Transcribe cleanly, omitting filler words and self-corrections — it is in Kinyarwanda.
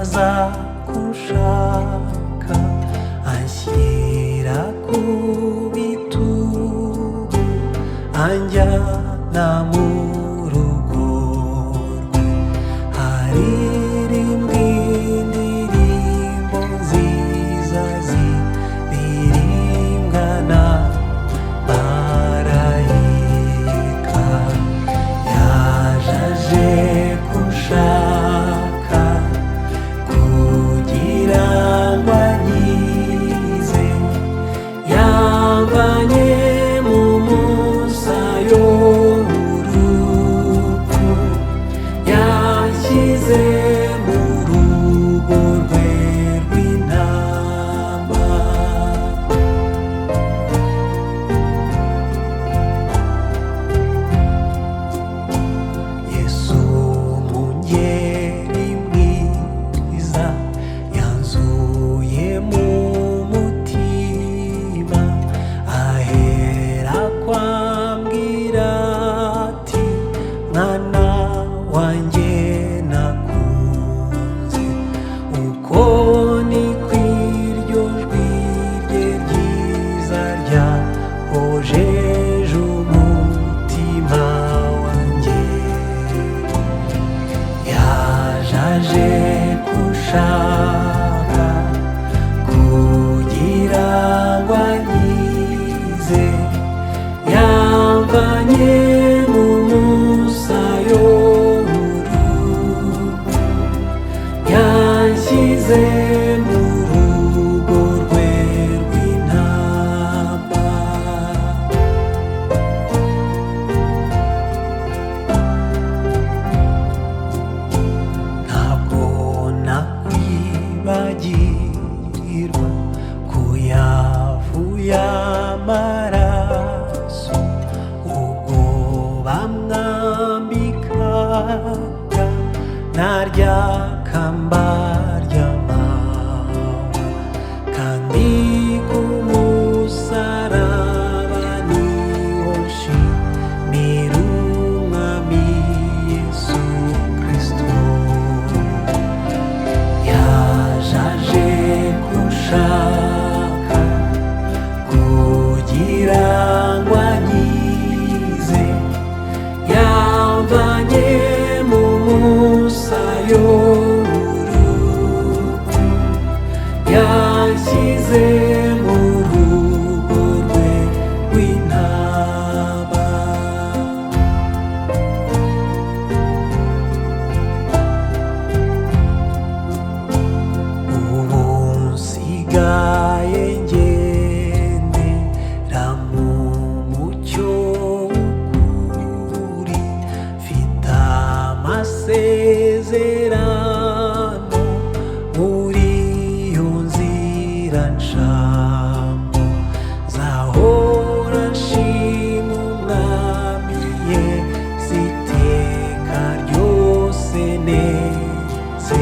aza kunshaka anshyira ku bitugu anjyana mu rugo rwe haririmba indirimbo nziza ziririmbwa na marayika yaje kunshaka kugira ngo ankize yamvanye mu musayo w'urupfu yanshyize mu rugo rwe rw'intama Yesu mungeri mwiza yanzuye mu mutima ahera kwambwira ati mwana wanjye nakunze uko ni kw'iryo jwi rye ryiza ryahojeje umutima wanjye yaje kunshaka kugira ngo ankize yamvanye mu musayo w'urupfu yanshyize mu rugo rwe rw'intama ntabwo nakwibagirwa kuyavuye amaraso ubwo bamwambikaga narya kamba ry'amahwa kandi ku musaraba niho nshimira umwami Yesu Kristo yaje kunshaka kugira ngo ankize yamvanye mu musayo w'urupfu yanshyize mu rugo rwe rw'intama ubu nsigaye ngendera mu mucyo w'ukuri mfite amasezerano muri iyo nzira ncamo nzahora nshima umwami Yesu iteka ryose nezerewe